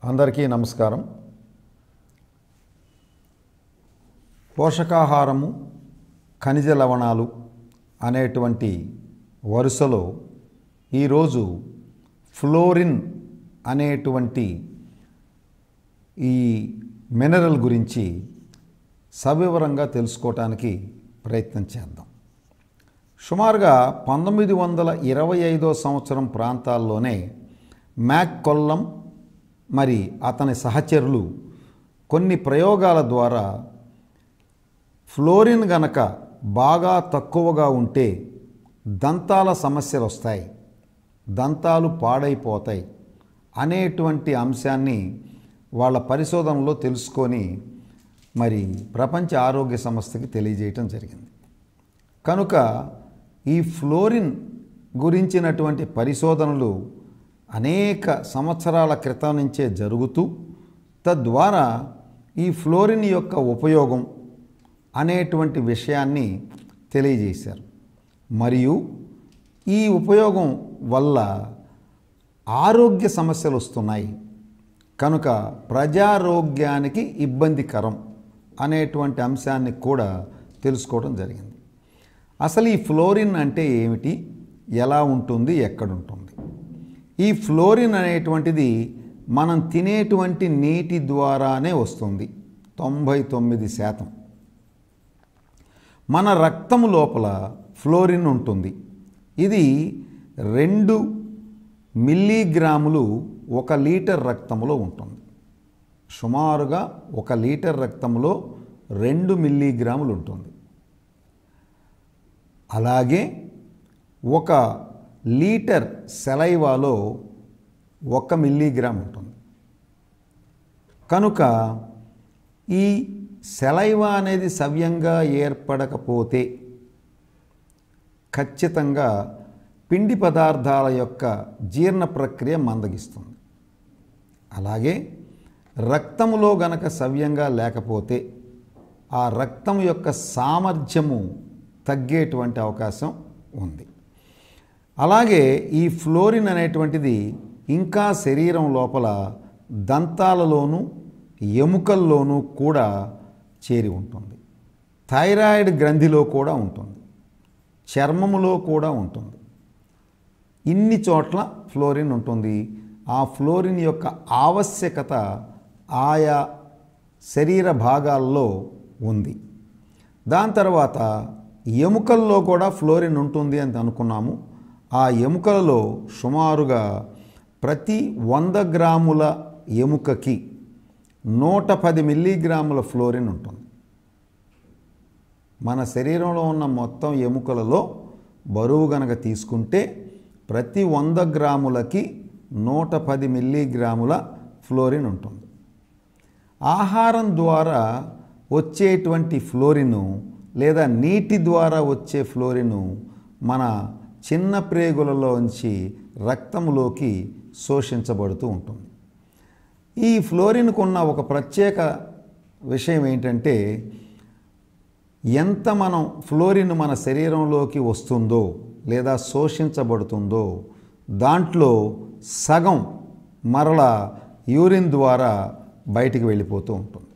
అందరికీ నమస్కారం. పోషకాహారము, ఖనిజ లవణాలు అనేటువంటి వరుసలో ఈరోజు ఫ్లోరిన్ అనేటువంటి ఈ మినరల్ గురించి సవివరంగా తెలుసుకోవటానికి ప్రయత్నం చేద్దాం. సుమారుగా 1925 సంవత్సరం ప్రాంతాల్లోనే మ్యాక్కొల్లం మరి అతని సహచరులు కొన్ని ప్రయోగాల ద్వారా ఫ్లోరిన్ గనక బాగా తక్కువగా ఉంటే దంతాల సమస్యలు వస్తాయి, దంతాలు పాడైపోతాయి అనేటువంటి అంశాన్ని వాళ్ళ పరిశోధనలో తెలుసుకొని మరి ప్రపంచ ఆరోగ్య సంస్థకి తెలియజేయటం జరిగింది. కనుక ఈ ఫ్లోరిన్ గురించినటువంటి పరిశోధనలు అనేక సంవత్సరాల క్రితం నుంచే జరుగుతూ తద్వారా ఈ ఫ్లోరిన్ యొక్క ఉపయోగం అనేటువంటి విషయాన్ని తెలియజేశారు. మరియు ఈ ఉపయోగం వల్ల ఆరోగ్య సమస్యలు వస్తున్నాయి కనుక ప్రజారోగ్యానికి ఇబ్బందికరం అనేటువంటి అంశాన్ని కూడా తెలుసుకోవడం జరిగింది. అసలు ఈ ఫ్లోరిన్ అంటే ఏమిటి, ఎలా ఉంటుంది, ఎక్కడుంటుంది? ఈ ఫ్లోరిన్ అనేటువంటిది మనం తినేటువంటి నీటి ద్వారానే వస్తుంది. 99%. మన రక్తం లోపల ఫ్లోరిన్ ఉంటుంది. ఇది 2 మిల్లీగ్రాములు 1 లీటర్ రక్తంలో ఉంటుంది. సుమారుగా 1 లీటర్ రక్తంలో 2 మిల్లీగ్రాములు ఉంటుంది. అలాగే 1 లీటర్ సెలైవాలో 1 మిల్లీగ్రామ్ ఉంటుంది. కనుక ఈ సెలైవా అనేది సవ్యంగా ఏర్పడకపోతే ఖచ్చితంగా పిండి పదార్థాల యొక్క జీర్ణ ప్రక్రియ మందగిస్తుంది. అలాగే రక్తములో గనక సవ్యంగా లేకపోతే ఆ రక్తం యొక్క సామర్థ్యము తగ్గేటువంటి అవకాశం ఉంది. అలాగే ఈ ఫ్లోరిన్ అనేటువంటిది ఇంకా శరీరం లోపల దంతాలలోనూ ఎముకల్లోనూ కూడా చేరి ఉంటుంది. థైరాయిడ్ గ్రంథిలో కూడా ఉంటుంది, చర్మములో కూడా ఉంటుంది. ఇన్ని చోట్ల ఫ్లోరిన్ ఉంటుంది. ఆ ఫ్లోరిన్ యొక్క ఆవశ్యకత ఆయా శరీర భాగాల్లో ఉంది. దాని తర్వాత ఎముకల్లో కూడా ఫ్లోరిన్ ఉంటుంది అని అనుకున్నాము. ఆ ఎముకలలో సుమారుగా ప్రతి 100 గ్రాముల ఎముకకి 110 మిల్లీగ్రాముల ఫ్లోరిన్ ఉంటుంది. మన శరీరంలో ఉన్న మొత్తం ఎముకలలో బరువు గనక తీసుకుంటే ప్రతి 100 గ్రాములకి 110 మిల్లీగ్రాముల ఫ్లోరిన్ ఉంటుంది. ఆహారం ద్వారా వచ్చేటువంటి ఫ్లోరిను లేదా నీటి ద్వారా వచ్చే ఫ్లోరిను మన చిన్న ప్రేగులలోంచి రక్తంలోకి శోషించబడుతూ ఉంటుంది. ఈ ఫ్లోరిన్కు ఉన్న ఒక ప్రత్యేక విషయం ఏంటంటే ఎంత మనం ఫ్లోరిన్ మన శరీరంలోకి వస్తుందో లేదా శోషించబడుతుందో దాంట్లో సగం మరల యూరిన్ ద్వారా బయటికి వెళ్ళిపోతూ ఉంటుంది.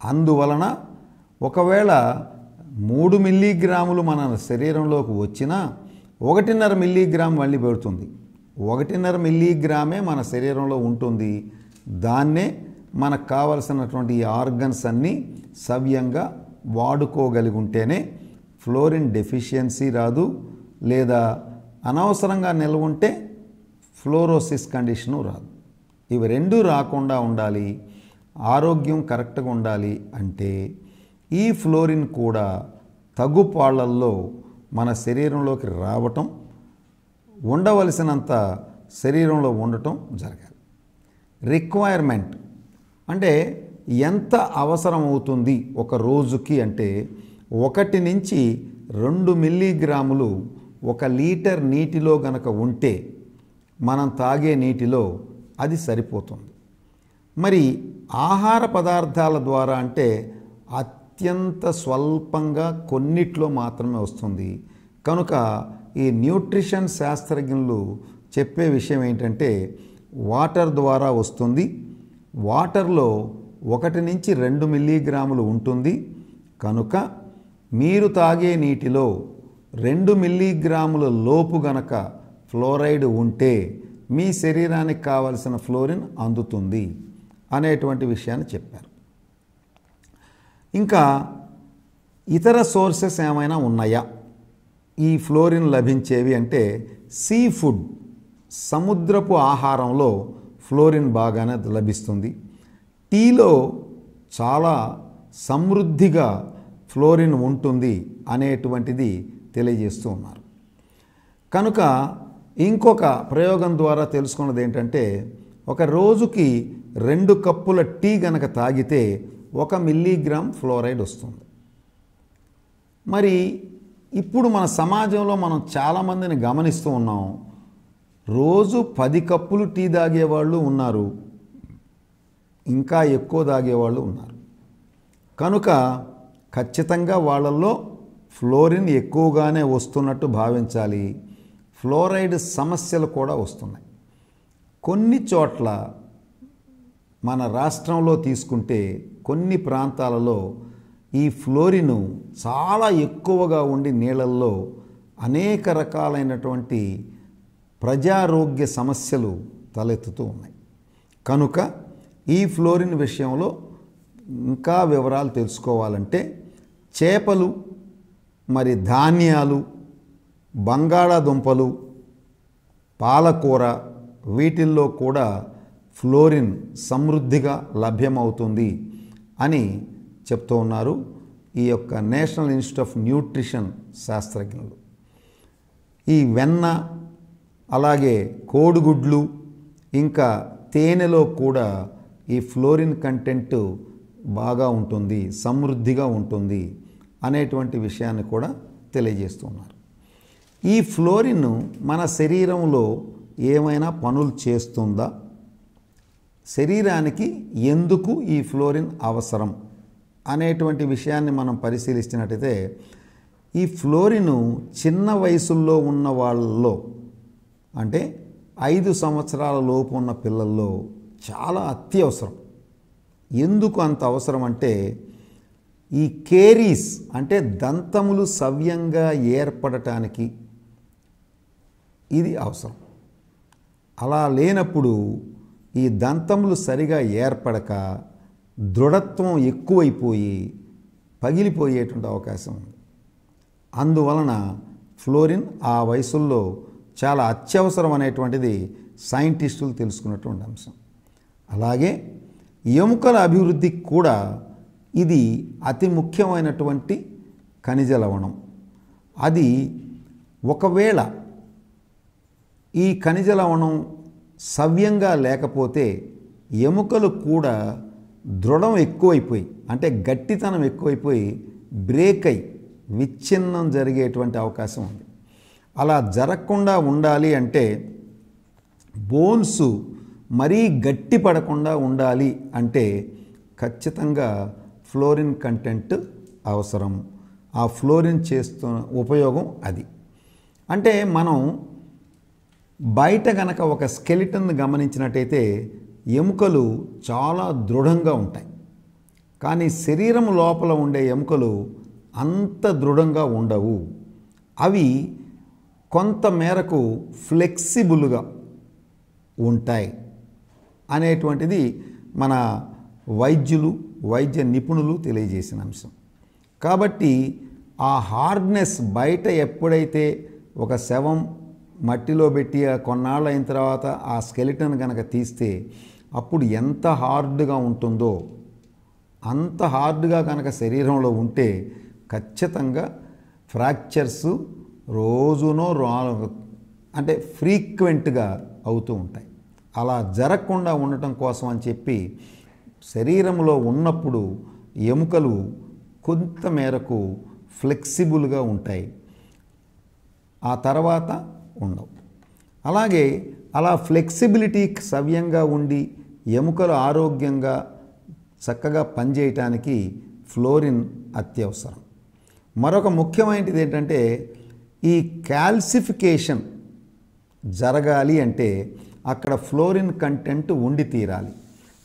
అందువలన ఒకవేళ 3 మిల్లీగ్రాములు మన శరీరంలోకి వచ్చినా 1.5 మిల్లీగ్రామ్ మళ్ళీ పెడుతుంది. 1.5 మిల్లీగ్రామే మన శరీరంలో ఉంటుంది. దాన్నే మనకు కావలసినటువంటి ఈ ఆర్గన్స్ అన్నీ సవ్యంగా వాడుకోగలిగి ఉంటేనే ఫ్లోరిన్ డెఫిషియన్సీ రాదు, లేదా అనవసరంగా నిల్వ ఉంటే ఫ్లోరోసిస్ కండిషను రాదు. ఇవి రెండూ రాకుండా ఉండాలి, ఆరోగ్యం కరెక్ట్గా ఉండాలి అంటే ఈ ఫ్లోరిన్ కూడా తగ్గుపాళ్లల్లో మన శరీరంలోకి రావటం, ఉండవలసినంత శరీరంలో ఉండటం జరగాలి. రిక్వైర్మెంట్ అంటే ఎంత అవసరం అవుతుంది ఒక రోజుకి అంటే 1 నుంచి 2 మిల్లీగ్రాములు 1 లీటర్ నీటిలో గనక ఉంటే మనం తాగే నీటిలో అది సరిపోతుంది. మరి ఆహార పదార్థాల ద్వారా అంటే అత్యంత స్వల్పంగా కొన్నిట్లో మాత్రమే వస్తుంది. కనుక ఈ న్యూట్రిషన్ శాస్త్రజ్ఞులు చెప్పే విషయం ఏంటంటే వాటర్ ద్వారా వస్తుంది. వాటర్లో 1 నుంచి 2 మిల్లీగ్రాములు ఉంటుంది. కనుక మీరు తాగే నీటిలో 2 మిల్లీగ్రాముల లోపు గనక ఫ్లోరైడ్ ఉంటే మీ శరీరానికి కావలసిన ఫ్లోరిన్ అందుతుంది అనేటువంటి విషయాన్ని చెప్పారు. ఇంకా ఇతర సోర్సెస్ ఏమైనా ఉన్నాయా ఈ ఫ్లోరిన్ లభించేవి అంటే, సీ ఫుడ్, సముద్రపు ఆహారంలో ఫ్లోరిన్ బాగానే లభిస్తుంది. టీలో చాలా సమృద్ధిగా ఫ్లోరిన్ ఉంటుంది అనేటువంటిది తెలియజేస్తూ ఉన్నారు. కనుక ఇంకొక ప్రయోగం ద్వారా తెలుసుకున్నది ఏంటంటే, ఒక రోజుకి 2 కప్పుల టీ గనక తాగితే 1 మిల్లీగ్రామ్ ఫ్లోరైడ్ వస్తుంది. మరి ఇప్పుడు మన సమాజంలో మనం చాలామందిని గమనిస్తూ ఉన్నాం. రోజు 10 కప్పులు టీ తాగేవాళ్ళు ఉన్నారు, ఇంకా ఎక్కువ తాగేవాళ్ళు ఉన్నారు. కనుక ఖచ్చితంగా వాళ్ళల్లో ఫ్లోరిన్ ఎక్కువగానే వస్తున్నట్టు భావించాలి. ఫ్లోరైడ్ సమస్యలు కూడా వస్తున్నాయి. కొన్ని చోట్ల మన రాష్ట్రంలో తీసుకుంటే కొన్ని ప్రాంతాలలో ఈ ఫ్లోరిన్ చాలా ఎక్కువగా ఉండి నీళ్ళల్లో అనేక రకాలైనటువంటి ప్రజారోగ్య సమస్యలు తలెత్తుతూ ఉన్నాయి. కనుక ఈ ఫ్లోరిన్ విషయంలో ఇంకా వివరాలు తెలుసుకోవాలంటే చేపలు, మరి ధాన్యాలు, బంగాళాదుంపలు, పాలకూర వీటిల్లో కూడా ఫ్లోరిన్ సమృద్ధిగా లభ్యమవుతుంది అని చెప్తూ ఉన్నారు ఈ యొక్క నేషనల్ ఇన్స్టిట్యూట్ ఆఫ్ న్యూట్రిషన్ శాస్త్రజ్ఞులు. ఈ వెన్న, అలాగే కోడిగుడ్లు, ఇంకా తేనెలో కూడా ఈ ఫ్లోరిన్ కంటెంట్ బాగా ఉంటుంది, సమృద్ధిగా ఉంటుంది అనేటువంటి విషయాన్ని కూడా తెలియజేస్తున్నారు. ఈ ఫ్లోరిన్ మన శరీరంలో ఏమైనా పనులు చేస్తుందా, శరీరానికి ఎందుకు ఈ ఫ్లోరిన్ అవసరం అనేటువంటి విషయాన్ని మనం పరిశీలిస్తున్నట్టయితే, ఈ ఫ్లోరిన్ చిన్న వయసుల్లో ఉన్న వాళ్ళలో, అంటే 5 సంవత్సరాల లోపు ఉన్న పిల్లల్లో చాలా అత్యవసరం. ఎందుకు అంత అవసరం అంటే, ఈ కేరీస్ అంటే దంతములు సవ్యంగా ఏర్పడటానికి ఇది అవసరం. అలా లేనప్పుడు ఈ దంతములు సరిగా ఏర్పడక దృఢత్వం ఎక్కువైపోయి పగిలిపోయేటువంటి అవకాశం ఉంది. అందువలన ఫ్లోరిన్ ఆ వయసుల్లో చాలా అత్యవసరం అనేటువంటిది సైంటిస్టులు తెలుసుకున్నటువంటి అంశం. అలాగే ఎముకల అభివృద్ధికి కూడా ఇది అతి ముఖ్యమైనటువంటి ఖనిజ లవణం. అది ఒకవేళ ఈ ఖనిజ లవణం సవ్యంగా లేకపోతే ఎముకలు కూడా దృఢం ఎక్కువైపోయి, అంటే గట్టితనం ఎక్కువైపోయి బ్రేక్ అయి విచ్ఛిన్నం జరిగేటువంటి అవకాశం ఉంది. అలా జరగకుండా ఉండాలి అంటే బోన్స్ మరీ గట్టి పడకుండా ఉండాలి అంటే ఖచ్చితంగా ఫ్లోరిన్ కంటెంట్ అవసరం. ఆ ఫ్లోరిన్ చేస్తున్న ఉపయోగం అది. అంటే మనం బయట గనక ఒక స్కెలిటన్ గమనించినట్టయితే ఎముకలు చాలా దృఢంగా ఉంటాయి. కానీ శరీరం లోపల ఉండే ఎముకలు అంత దృఢంగా ఉండవు. అవి కొంత మేరకు ఫ్లెక్సిబుల్గా ఉంటాయి అనేటువంటిది మన వైద్య నిపుణులు తెలియజేసిన అంశం. కాబట్టి ఆ హార్డ్నెస్ బయట ఎప్పుడైతే ఒక శవం మట్టిలో పెట్టి కొన్నాళ్ళు అయిన తర్వాత ఆ స్కెలిటన్ కనుక తీస్తే అప్పుడు ఎంత హార్డ్గా ఉంటుందో అంత హార్డ్గా కనుక శరీరంలో ఉంటే ఖచ్చితంగా ఫ్రాక్చర్స్ రోజునో అంటే ఫ్రీక్వెంట్గా అవుతూ ఉంటాయి. అలా జరగకుండా ఉండటం కోసం అని చెప్పి శరీరంలో ఉన్నప్పుడు ఎముకలు కొంత మేరకు ఫ్లెక్సిబుల్గా ఉంటాయి, ఆ తర్వాత ఉండవు. అలాగే అలా ఫ్లెక్సిబిలిటీ సవ్యంగా ఉండి ఎముకలు ఆరోగ్యంగా చక్కగా పనిచేయటానికి ఫ్లోరిన్ అత్యవసరం. మరొక ముఖ్యమైనది ఏంటంటే, ఈ కాల్సిఫికేషన్ జరగాలి అంటే అక్కడ ఫ్లోరిన్ కంటెంట్ ఉండి తీరాలి.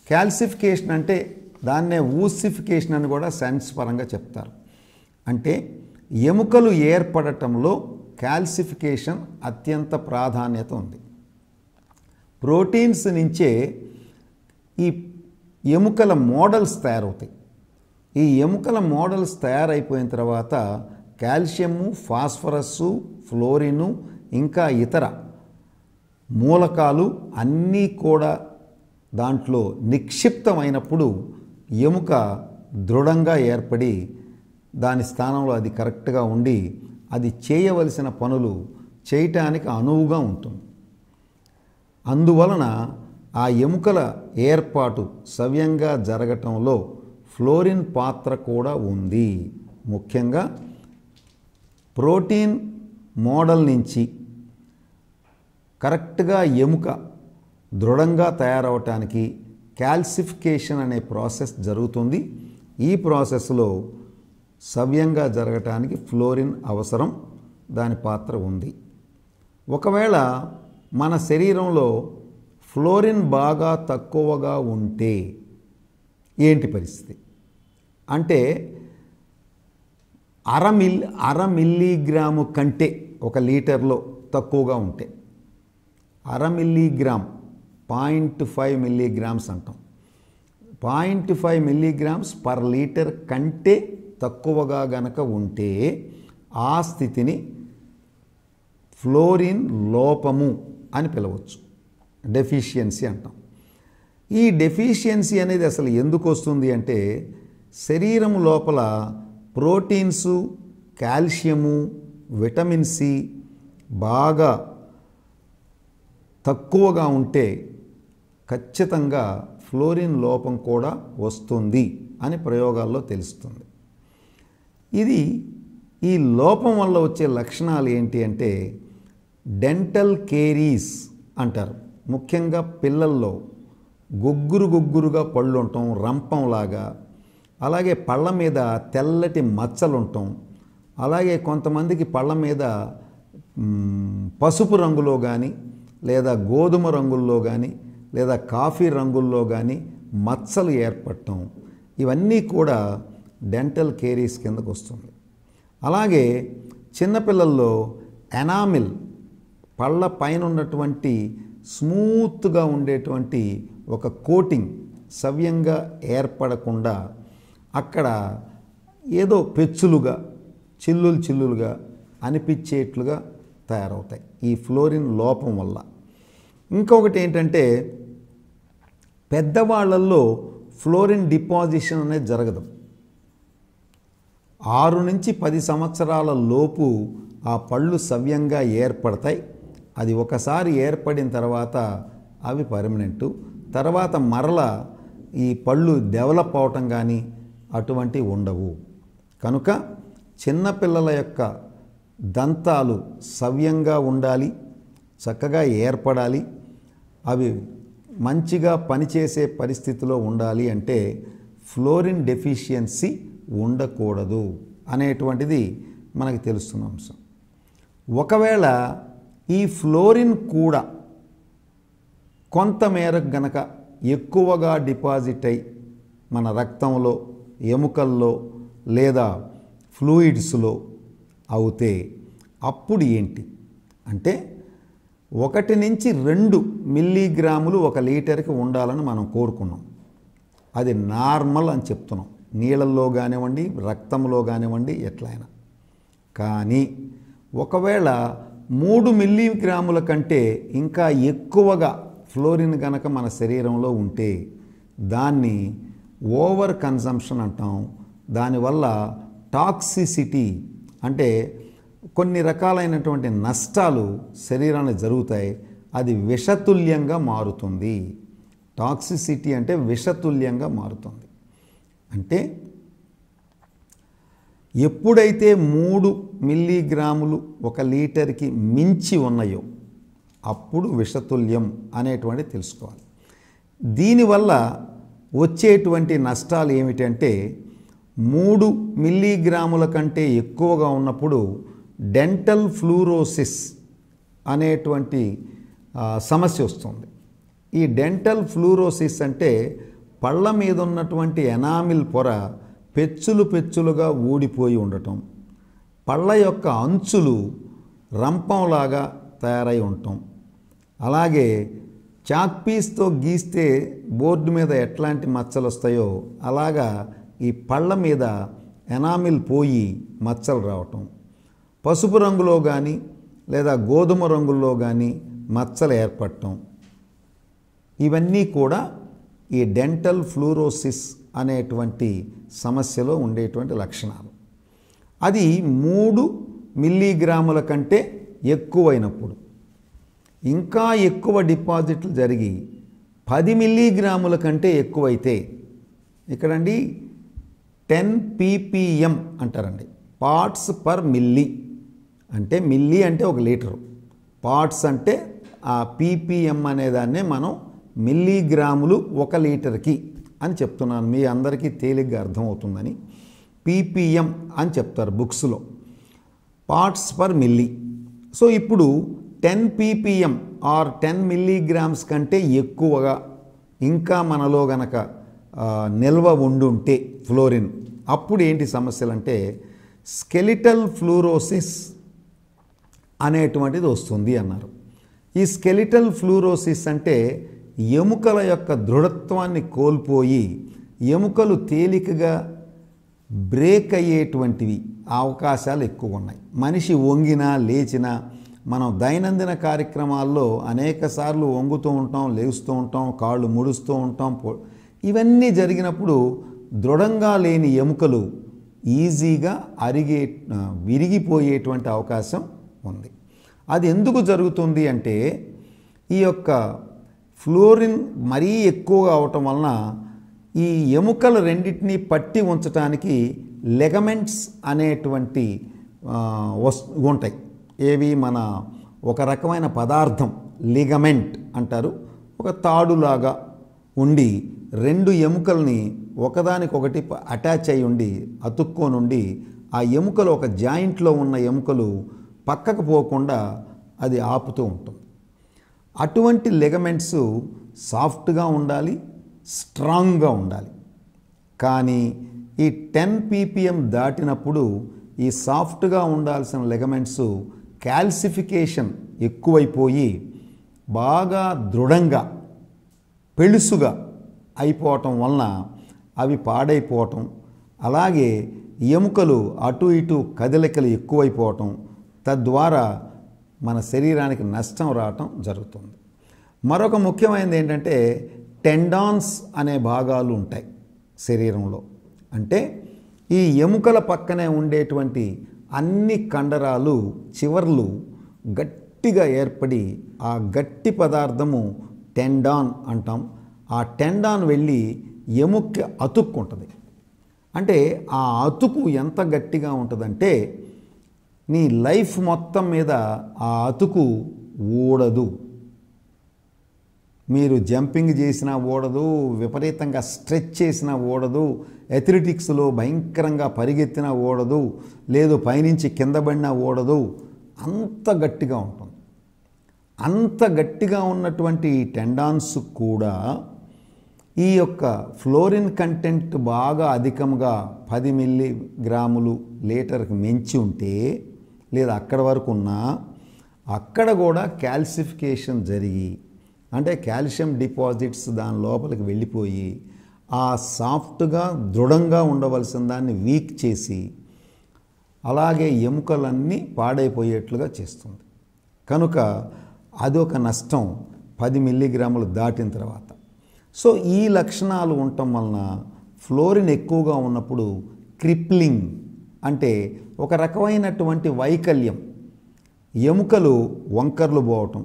క్యాల్సిఫికేషన్ అంటే దాన్నే ఊసిఫికేషన్ అని కూడా సైన్స్ పరంగా చెప్తారు. అంటే ఎముకలు ఏర్పడటంలో క్యాల్సిఫికేషన్ అత్యంత ప్రాధాన్యత ఉంది. ప్రోటీన్స్ నుంచే ఈ ఎముకల మోడల్స్ తయారవుతాయి. ఈ ఎముకల మోడల్స్ తయారైపోయిన తర్వాత కాల్షియము, ఫాస్ఫరస్సు, ఫ్లోరిను ఇంకా ఇతర మూలకాలు అన్నీ కూడా దాంట్లో నిక్షిప్తమైనప్పుడు ఎముక దృఢంగా ఏర్పడి దాని స్థానంలో అది కరెక్ట్గా ఉండి అది చేయవలసిన పనులు చేయటానికి అనువుగా ఉంటుంది. అందువలన ఆ ఎముకల ఏర్పాటు సవ్యంగా జరగటంలో ఫ్లోరిన్ పాత్ర కూడా ఉంది. ముఖ్యంగా ప్రోటీన్ మోడల్ నుంచి కరెక్ట్గా ఎముక దృఢంగా తయారవటానికి క్యాల్సిఫికేషన్ అనే ప్రాసెస్ జరుగుతుంది. ఈ ప్రాసెస్లో సవ్యంగా జరగటానికి ఫ్లోరిన్ అవసరం, దాని పాత్ర ఉంది. ఒకవేళ మన శరీరంలో ఫ్లోరిన్ బాగా తక్కువగా ఉంటే ఏంటి పరిస్థితి అంటే అర మిల్లీగ్రాము కంటే 1 లీటర్లో తక్కువగా ఉంటే, అర మిల్లీగ్రామ్ 0.5 మిల్లీగ్రామ్స్ అంటాం. 0.5 మిల్లీగ్రామ్స్ పర్ లీటర్ కంటే తక్కువగా గనక ఉంటే ఆ స్థితిని ఫ్లోరిన్ లోపము అని పిలవచ్చు, డెఫిషియన్సీ అంటాం. ఈ డెఫిషియన్సీ అనేది అసలు ఎందుకు వస్తుంది అంటే శరీరం లోపల ప్రోటీన్సు, కాల్షియము, విటమిన్ సి బాగా తక్కువగా ఉంటే ఖచ్చితంగా ఫ్లోరిన్ లోపం కూడా వస్తుంది అని ప్రయోగాల్లో తెలుస్తుంది. ఈ లోపం వల్ల వచ్చే లక్షణాలు ఏంటి అంటే డెంటల్ కేరీస్ అంటారు. ముఖ్యంగా పిల్లల్లో గొగ్గురుగా పళ్ళు ఉండటం, రంపంలాగా, అలాగే పళ్ళ మీద తెల్లటి మచ్చలు ఉండటం, అలాగే కొంతమందికి పళ్ళ మీద పసుపు రంగులో కానీ లేదా గోధుమ రంగుల్లో కానీ లేదా కాఫీ రంగుల్లో కానీ మచ్చలు ఏర్పడటం, ఇవన్నీ కూడా డెంటల్ కేరీస్ కిందకు వస్తుంది. అలాగే చిన్నపిల్లల్లో ఎనామిల్, పళ్ళ పైన ఉన్నటువంటి స్మూత్గా ఉండేటువంటి ఒక కోటింగ్ సవ్యంగా ఏర్పడకుండా అక్కడ ఏదో పెచ్చులుగా, చిల్లులుగా అనిపించేట్లుగా తయారవుతాయి ఈ ఫ్లోరిన్ లోపం వల్ల. ఇంకొకటి ఏంటంటే పెద్దవాళ్ళల్లో ఫ్లోరిన్ డిపాజిషన్ అనేది జరగదు. 6 నుంచి 10 సంవత్సరాల లోపు ఆ పళ్ళు సవ్యంగా ఏర్పడతాయి. అది ఒకసారి ఏర్పడిన తర్వాత అవి పర్మనెంటు. తర్వాత మరల ఈ పళ్ళు డెవలప్ అవటం కానీ అటువంటివి ఉండవు. కనుక చిన్నపిల్లల యొక్క దంతాలు సవ్యంగా ఉండాలి, చక్కగా ఏర్పడాలి, అవి మంచిగా పనిచేసే పరిస్థితిలో ఉండాలి అంటే ఫ్లోరిన్ డెఫిషియన్సీ ఉండకూడదు అనేటువంటిది మనకు తెలుస్తున్న అంశం. ఒకవేళ ఈ ఫ్లోరిన్ కూడా కొంతమేరకు గనక ఎక్కువగా డిపాజిట్ అయి మన రక్తంలో, ఎముకల్లో లేదా ఫ్లూయిడ్స్లో అవుతే అప్పుడు ఏంటి అంటే 1 నుంచి 2 మిల్లీగ్రాములు 1 లీటర్కి ఉండాలని మనం కోరుకున్నాం. అది నార్మల్ అని చెప్తున్నాం, నీళ్ళల్లో కానివ్వండి, రక్తంలో కానివ్వండి, ఎట్లయినా. కానీ ఒకవేళ 3 మిల్లీగ్రాముల కంటే ఇంకా ఎక్కువగా ఫ్లోరిన్ కనుక మన శరీరంలో ఉంటే దాన్ని ఓవర్ కన్జంప్షన్ అంటాం. దానివల్ల టాక్సిసిటీ అంటే కొన్ని రకాలైనటువంటి నష్టాలు శరీరానికి జరుగుతాయి. అది విషతుల్యంగా మారుతుంది. టాక్సిసిటీ అంటే విషతుల్యంగా మారుతుంది. అంటే ఎప్పుడైతే 3 మిల్లీగ్రాములు 1 లీటర్కి మించి ఉన్నాయో అప్పుడు విషతుల్యం అనేటువంటి తెలుసుకోవాలి. దీనివల్ల వచ్చేటువంటి నష్టాలు ఏమిటంటే 3 మిల్లీగ్రాముల కంటే ఎక్కువగా ఉన్నప్పుడు డెంటల్ ఫ్లూరోసిస్ అనేటువంటి సమస్య వస్తుంది. ఈ డెంటల్ ఫ్లూరోసిస్ అంటే పళ్ళ మీద ఉన్నటువంటి ఎనామిల్ పొర పెచ్చులు పెచ్చులుగా ఊడిపోయి ఉండటం, పళ్ళ యొక్క అంచులు రంపంలాగా తయారై ఉండటం, అలాగే చాక్పీస్తో గీస్తే బోర్డు మీద ఎట్లాంటి మచ్చలు వస్తాయో అలాగా ఈ పళ్ళ మీద ఎనామిల్ పోయి మచ్చలు రావటం, పసుపు రంగులో కానీ లేదా గోధుమ రంగుల్లో కానీ మచ్చలు ఏర్పడటం, ఇవన్నీ కూడా ఈ డెంటల్ ఫ్లూరోసిస్ అనేటువంటి సమస్యలో ఉండేటువంటి లక్షణాలు. అది 3 మిల్లీగ్రాముల కంటే ఎక్కువైనప్పుడు, ఇంకా ఎక్కువ డిపాజిట్లు జరిగి 10 మిల్లీగ్రాముల కంటే ఎక్కువైతే, ఇక్కడండి 10 ppm అంటారండి, పార్ట్స్ పర్ మిల్లీ. అంటే మిల్లీ అంటే 1 లీటరు, పార్ట్స్ అంటే ఆ ppm అనేదాన్నే మనం మిల్లీగ్రాములు 1 లీటర్కి అని చెప్తున్నాను, మీ అందరికీ తేలిగ్గా అర్థమవుతుందని. ppm అని చెప్తారు బుక్స్లో, పార్ట్స్ పర్ మిల్లీ. సో ఇప్పుడు 10 ppm ఆర్ 10 మిల్లీగ్రామ్స్ కంటే ఎక్కువగా ఇంకా మనలో గనక నిల్వ ఉండుంటే ఫ్లోరిన్, అప్పుడు ఏంటి సమస్యలు అంటే స్కెలిటల్ ఫ్లూరోసిస్ అనేటువంటిది వస్తుంది అన్నారు. ఈ స్కెలిటల్ ఫ్లూరోసిస్ అంటే ఎముకల యొక్క దృఢత్వాన్ని కోల్పోయి ఎముకలు తేలికగా బ్రేక్ అయ్యేటువంటివి అవకాశాలు ఎక్కువ ఉన్నాయి. మనిషి వంగినా లేచినా మనం దైనందిన కార్యక్రమాల్లో అనేక సార్లు వంగుతూ ఉంటాం, లేస్తూ ఉంటాం, కాళ్ళు ముడుస్తూ ఉంటాం. ఇవన్నీ జరిగినప్పుడు దృఢంగా లేని ఎముకలు ఈజీగా విరిగిపోయేటువంటి అవకాశం ఉంది. అది ఎందుకు జరుగుతుంది అంటే ఈ యొక్క ఫ్లోరిన్ మరీ ఎక్కువగా అవటం వలన ఈ ఎముకల రెండింటినీ పట్టి ఉంచడానికి లెగమెంట్స్ అనేటువంటి ఉంటాయి. ఏవి మన ఒక రకమైన పదార్థం లిగమెంట్ అంటారు, ఒక తాడులాగా ఉండి 2 ఎముకల్ని ఒకదానికొకటి అటాచ్ అయి ఉండి అతుక్కోనుండి ఆ ఎముకలు ఒక జాయింట్లో ఉన్న ఎముకలు పక్కకు పోకుండా అది ఆపుతూ ఉంటుంది. అటువంటి లెగమెంట్స్ సాఫ్ట్గా ఉండాలి, స్ట్రాంగ్గా ఉండాలి. కానీ ఈ 10 ppm దాటినప్పుడు ఈ సాఫ్ట్గా ఉండాల్సిన లెగమెంట్స్ క్యాల్సిఫికేషన్ ఎక్కువైపోయి బాగా దృఢంగా పెళుసుగా అయిపోవటం వలన అవి పాడైపోవటం, అలాగే ఎముకలు అటు ఇటు కదలికలు ఎక్కువైపోవటం, తద్వారా మన శరీరానికి నష్టం రావటం జరుగుతుంది. మరొక ముఖ్యమైనది ఏంటంటే టెండాన్స్ అనే భాగాలు ఉంటాయి శరీరంలో. అంటే ఈ ఎముకల పక్కనే ఉండేటువంటి అన్ని కండరాలు చివర్లు గట్టిగా ఏర్పడి ఆ గట్టి పదార్థము టెండాన్ అంటాం. ఆ టెండాన్ వెళ్ళి ఎముక అతుక్కుంటుంది. అంటే ఆ అతుకు ఎంత గట్టిగా ఉంటుందంటే నీ లైఫ్ మొత్తం మీద ఆ అతుకు ఊడదు. మీరు జంపింగ్ చేసినా ఓడదు, విపరీతంగా స్ట్రెచ్ చేసినా ఓడదు, అథ్లెటిక్స్లో భయంకరంగా పరిగెత్తినా ఓడదు, లేదు పైనుంచి కింద పడినా ఓడదు. అంత గట్టిగా ఉంటుంది. అంత గట్టిగా ఉన్నటువంటి టెండాన్స్ కూడా ఈ యొక్క ఫ్లోరిన్ కంటెంట్ బాగా అధికంగా 10 మిల్లీగ్రాములు లీటర్కి మించి ఉంటే, లేదా అక్కడ వరకు ఉన్నా, అక్కడ కూడా క్యాల్సిఫికేషన్ జరిగి, అంటే కాల్షియం డిపాజిట్స్ దాని లోపలికి వెళ్ళిపోయి ఆ సాఫ్ట్గా దృఢంగా ఉండవలసిన దాన్ని వీక్ చేసి అలాగే ఎముకలన్నీ పాడైపోయేట్లుగా చేస్తుంది. కనుక అదొక నష్టం 10 మిల్లీగ్రాములు దాటిన తర్వాత. సో ఈ లక్షణాలు ఉండటం వలన ఫ్లోరిన్ ఎక్కువగా ఉన్నప్పుడు క్రిప్లింగ్ అంటే ఒక రకమైనటువంటి వైకల్యం, ఎముకలు వంకర్లు పోవటం,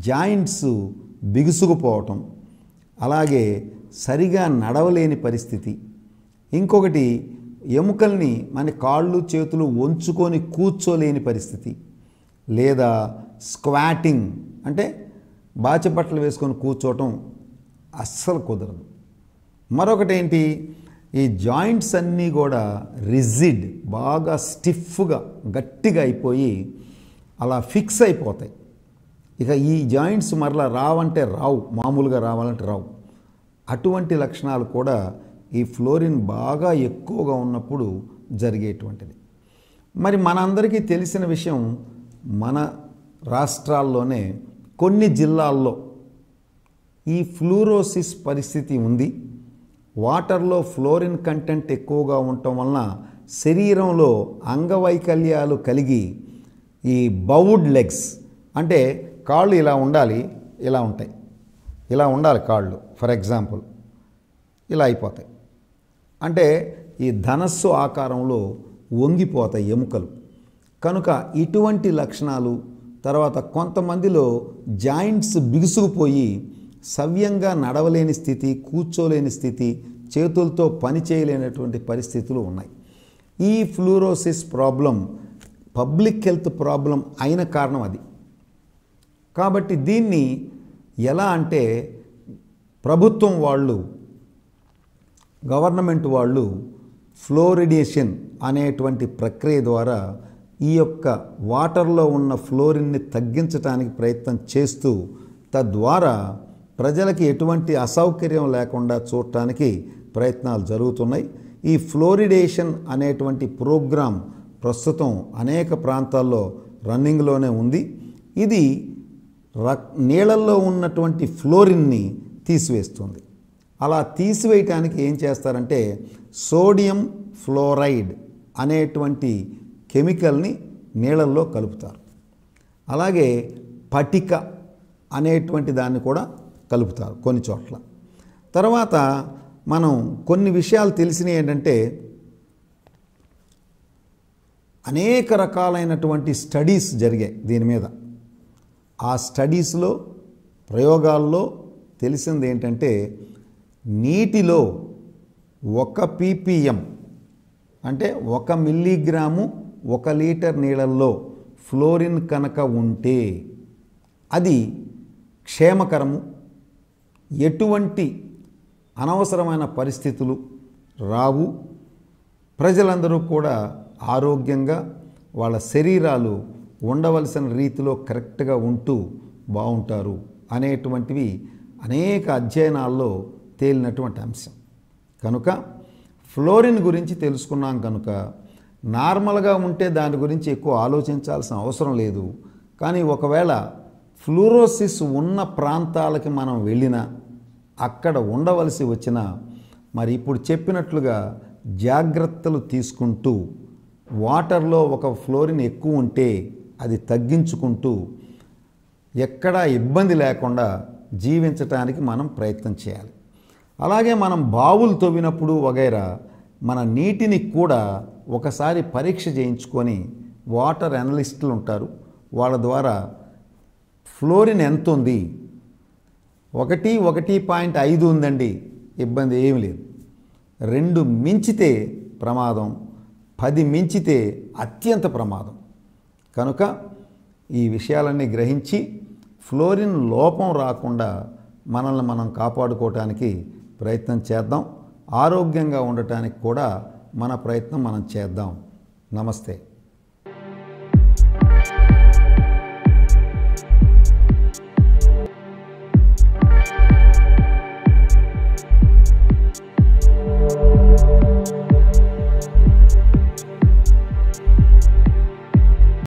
జాయింట్స్ బిగుసుకుపోవటం, అలాగే సరిగా నడవలేని పరిస్థితి. ఇంకొకటి ఎముకల్ని మన కాళ్ళు చేతులు వంచుకొని కూర్చోలేని పరిస్థితి, లేదా స్క్వాటింగ్ అంటే బాచిపట్టలు వేసుకొని కూర్చోవటం అస్సలు కుదరదు. మరొకటి ఏంటి, ఈ జాయింట్స్ అన్నీ కూడా రిజిడ్, బాగా స్టిఫ్గా గట్టిగా అయిపోయి అలా ఫిక్స్ అయిపోతాయి. ఇక ఈ జాయింట్స్ మరలా రావంటే రావు, మామూలుగా రావాలంటే రావు. అటువంటి లక్షణాలు కూడా ఈ ఫ్లోరిన్ బాగా ఎక్కువగా ఉన్నప్పుడు జరిగేటువంటిది. మరి మనందరికీ తెలిసిన విషయం, మన రాష్ట్రాల్లోనే కొన్ని జిల్లాల్లో ఈ ఫ్లూరోసిస్ పరిస్థితి ఉంది. వాటర్లో ఫ్లోరిన్ కంటెంట్ ఎక్కువగా ఉండటం వలన శరీరంలో అంగవైకల్యాలు కలిగి ఈ బౌడ్ లెగ్స్, అంటే కాళ్ళు ఇలా ఉండాలి, ఇలా ఉంటాయి, ఇలా ఉండాలి కాళ్ళు, ఫర్ ఎగ్జాంపుల్ ఇలా అయిపోతాయి. అంటే ఈ ధనస్సు ఆకారంలో వంగిపోతాయి ఎముకలు. కనుక ఇటువంటి లక్షణాలు, తర్వాత కొంతమందిలో జాయింట్స్ బిగుసుకుపోయి సవ్యంగా నడవలేని స్థితి, కూర్చోలేని స్థితి, చేతులతో పని చేయలేనటువంటి పరిస్థితులు ఉన్నాయి. ఈ ఫ్లూరోసిస్ ప్రాబ్లం పబ్లిక్ హెల్త్ ప్రాబ్లం అయిన కారణం అది. కాబట్టి దీన్ని ఎలా అంటే ప్రభుత్వం వాళ్ళు, గవర్నమెంట్ వాళ్ళు ఫ్లోరిడేషన్ అనేటువంటి ప్రక్రియ ద్వారా ఈ యొక్క వాటర్లో ఉన్న ఫ్లోరిన్ని తగ్గించడానికి ప్రయత్నం చేస్తూ, తద్వారా ప్రజలకి ఎటువంటి అసౌకర్యం లేకుండా చూడటానికి ప్రయత్నాలు జరుగుతున్నాయి. ఈ ఫ్లోరిడేషన్ అనేటువంటి ప్రోగ్రాం ప్రస్తుతం అనేక ప్రాంతాల్లో రన్నింగ్లోనే ఉంది. ఇది నీళ్ళల్లో ఉన్నటువంటి ఫ్లోరిన్ని తీసివేస్తుంది. అలా తీసివేయటానికి ఏం చేస్తారంటే సోడియం ఫ్లోరైడ్ అనేటువంటి కెమికల్ని నీళ్ళల్లో కలుపుతారు. అలాగే పటిక అనేటువంటి దాన్ని కూడా కలుపుతారు కొన్ని చోట్ల. తర్వాత మనం కొన్ని విషయాలు తెలిసినవి ఏంటంటే, అనేక రకాలైనటువంటి స్టడీస్ జరిగాయి దీని మీద. ఆ స్టడీస్లో, ప్రయోగాల్లో తెలిసింది ఏంటంటే, నీటిలో 1 ppm అంటే 1 మిల్లీగ్రాము 1 లీటర్ నీళ్ళల్లో ఫ్లోరిన్ కనుక ఉంటే అది క్షేమకరము, ఎటువంటి అనవసరమైన పరిస్థితులు రావు, ప్రజలందరూ కూడా ఆరోగ్యంగా వాళ్ళ శరీరాలు ఉండవలసిన రీతిలో కరెక్ట్గా ఉంటూ బాగుంటారు అనేటువంటివి అనేక అధ్యయనాల్లో తేలినటువంటి అంశం. కనుక ఫ్లోరిన్ గురించి తెలుసుకున్నాం కనుక నార్మల్గా ఉంటే దాని గురించి ఎక్కువ ఆలోచించాల్సిన అవసరం లేదు. కానీ ఒకవేళ ఫ్లూరోసిస్ ఉన్న ప్రాంతాలకి మనం వెళ్ళినా, అక్కడ ఉండవలసి వచ్చినా, మరి ఇప్పుడు చెప్పినట్లుగా జాగ్రత్తలు తీసుకుంటూ, వాటర్లో ఒక ఫ్లోరిన్ ఎక్కువ ఉంటే అది తగ్గించుకుంటూ, ఎక్కడా ఇబ్బంది లేకుండా జీవించటానికి మనం ప్రయత్నం చేయాలి. అలాగే మనం బావులు తవ్వినప్పుడు వగైరా మన నీటిని కూడా ఒకసారి పరీక్ష చేయించుకొని, వాటర్ అనలిస్టులు ఉంటారు, వాళ్ళ ద్వారా ఫ్లోరిన్ ఎంత ఉంది, 1.5 ఉందండి, ఇబ్బంది ఏమి లేదు. 2 మించితే ప్రమాదం, 10 మించితే అత్యంత ప్రమాదం. కనుక ఈ విషయాలన్నీ గ్రహించి ఫ్లోరిన్ లోపం రాకుండా మనల్ని మనం కాపాడుకోవటానికి ప్రయత్నం చేద్దాం. ఆరోగ్యంగా ఉండటానికి కూడా మన ప్రయత్నం మనం చేద్దాం. నమస్తే.